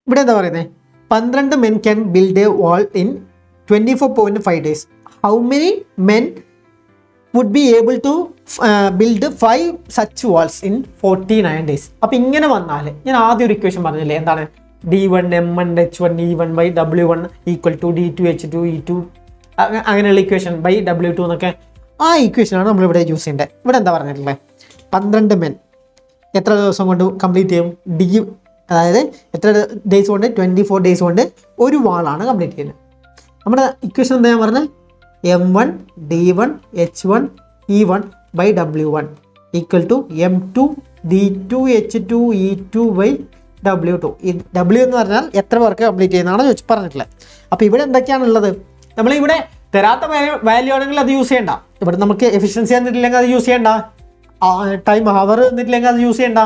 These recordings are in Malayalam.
ഇവിടെ എന്താ പറയുന്നത് 12 men can build a wall in 24.5 days. How many men would be able to build 5 such walls in 49 days? അപ്പോൾ ഇങ്ങനെ വന്നാൽ ഞാൻ ആദ്യം ഒരു ഇക്വേഷൻ പറഞ്ഞില്ലേ എന്താണ് d1 m1 h1 e1 by w1 equal to d2 h2 e2 അങ്ങനെയുള്ള ഇക്വേഷൻ ബൈ w2 എന്നൊക്കെ ആ ഇക്വേഷനാണ് നമ്മളിവിടെ യൂസ് ചെയ്യേണ്ടത്. ഇവിടെ എന്താ പറഞ്ഞിട്ടുള്ളത് 12 men എത്ര ദിവസം കൊണ്ട് കംപ്ലീറ്റ് ചെയ്യും അതായത് എത്ര ഡേയ്സ് കൊണ്ട് 24 ഡേയ്സ് കൊണ്ട് ഒരു വാളാണ് കംപ്ലീറ്റ് ചെയ്യുന്നത്. നമ്മുടെ ഇക്വേഷൻ എന്താ ഞാൻ പറഞ്ഞത് m1 d1 h1 e1 by w1 equal to m2 d2 h2 e2 by w2. ഈ w എന്ന് പറഞ്ഞാൽ എത്ര പേർക്ക് കംപ്ലീറ്റ് ചെയ്യുന്നതാണ് പറഞ്ഞിട്ടുള്ളത്. അപ്പോൾ ഇവിടെ എന്തൊക്കെയാണുള്ളത് നമ്മളിവിടെ തരാത്ത വാല്യൂ ആണെങ്കിൽ അത് യൂസ് ചെയ്യണ്ട. ഇവിടെ നമുക്ക് എഫിഷ്യൻസി തന്നിട്ടില്ലെങ്കിൽ അത് യൂസ് ചെയ്യണ്ട, ടൈം ഹവർ തന്നിട്ടില്ലെങ്കിൽ അത് യൂസ് ചെയ്യണ്ട,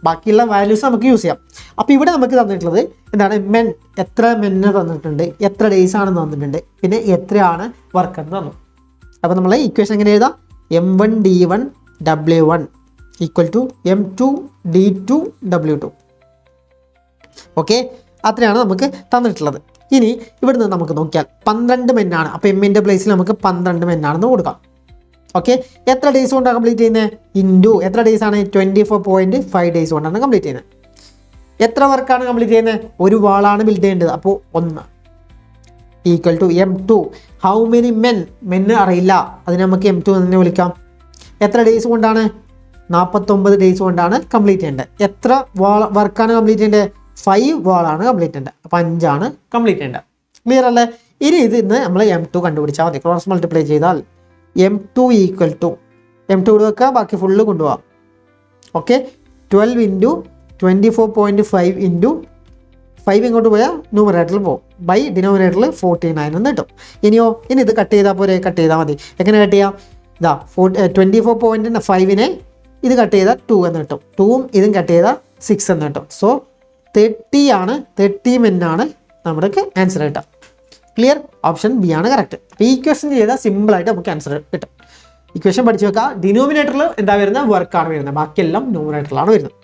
ബാക്കിയുള്ള വാല്യൂസ് നമുക്ക് യൂസ് ചെയ്യാം. അപ്പോൾ ഇവിടെ നമുക്ക് തന്നിട്ടുള്ളത് എന്താണ് മെൻ എത്ര മെന്ന് തന്നിട്ടുണ്ട്, എത്ര ഡേയ്സ് ആണെന്ന് തന്നിട്ടുണ്ട്, പിന്നെ എത്രയാണ് വർക്ക് എന്ന് തന്നു. അപ്പോൾ നമ്മൾ ഇക്വേഷൻ എങ്ങനെ എഴുതാം m1 d1 w1 equal to m2 d2 w2. Okay, അത്രയാണ് നമുക്ക് തന്നിട്ടുള്ളത്. ഇനി ഇവിടുന്ന് നമുക്ക് നോക്കിയാൽ 12 മെന്നാണ്. അപ്പോൾ എമ്മിൻ്റെ പ്ലേസിൽ നമുക്ക് 12 മെന്നാണെന്ന് കൊടുക്കാം. ഓക്കെ, എത്ര ഡേയ്സ് കൊണ്ടാണ് കംപ്ലീറ്റ് ചെയ്യുന്നത് ഇൻറ്റു എത്ര ഡേയ്സ് ആണ് 24.5 ഡേയ്സ് കൊണ്ടാണ് കംപ്ലീറ്റ് ചെയ്യുന്നത്. എത്ര വർക്കാണ് കംപ്ലീറ്റ് ചെയ്യുന്നത് ഒരു വാളാണ് ബിൽഡ് ചെയ്യേണ്ടത്. അപ്പോൾ 1 equal to m2 how many മെന്ന് അറിയില്ല, അതിന് നമുക്ക് m2 എന്ന് തന്നെ വിളിക്കാം. എത്ര ഡേയ്സ് കൊണ്ടാണ് 49 ഡേയ്സ് കൊണ്ടാണ് കംപ്ലീറ്റ് ചെയ്യേണ്ടത്. എത്ര വർക്കാണ് കംപ്ലീറ്റ് ചെയ്യേണ്ടത് 5 വാളാണ് കംപ്ലീറ്റ് ചെയ്യേണ്ടത്. അപ്പോൾ 5 ആണ് കംപ്ലീറ്റ് ചെയ്യേണ്ടത്. ക്ലിയർ അല്ലേ? ഇനി ഇതിന്ന് നമ്മൾ m2 കണ്ടുപിടിച്ചാൽ മതി. ക്രോസ് മൾട്ടിപ്ലൈ ചെയ്താൽ m2 ഈക്വൽ ടു m2 വെക്കുക, ബാക്കി ഫുള്ള് കൊണ്ടുപോകാം. ഓക്കെ, 12 ഇൻറ്റു 24.5 ഇൻറ്റു 5 ഇങ്ങോട്ട് പോയാൽ ന്യൂമറേറ്ററിൽ പോകും ബൈ ഡിനോമിനേറ്ററിൽ 49 എന്ന് കിട്ടും. ഇനി ഇത് കട്ട് ചെയ്താൽ പോരെ, കട്ട് ചെയ്താൽ മതി. എങ്ങനെ കട്ട് ചെയ്യാം? ഇതാ 24.5നെ ഇത് കട്ട് ചെയ്താൽ 2 എന്ന് കിട്ടും, 2ഉം ഇതും കട്ട് ചെയ്താൽ 6 എന്ന് കിട്ടും. സോ 30 മെന്നാണ് നമ്മുടെ ആൻസർ കിട്ടുക. ക്ലിയർ? ഓപ്ഷൻ ബി ആണ് കറക്റ്റ്. അപ്പോൾ ഈ ഇക്വേഷൻ ചെയ്താൽ സിമ്പിളായിട്ട് നമുക്ക് ആൻസർ കിട്ടും. ഇക്വേഷൻ പഠിച്ചു വെക്കുക. ഡിനോമിനേറ്ററിൽ എന്താ വരുന്നത് വർക്കാണ് വരുന്നത്, ബാക്കിയെല്ലാം ന്യൂമറേറ്ററിലാണ് വരുന്നത്.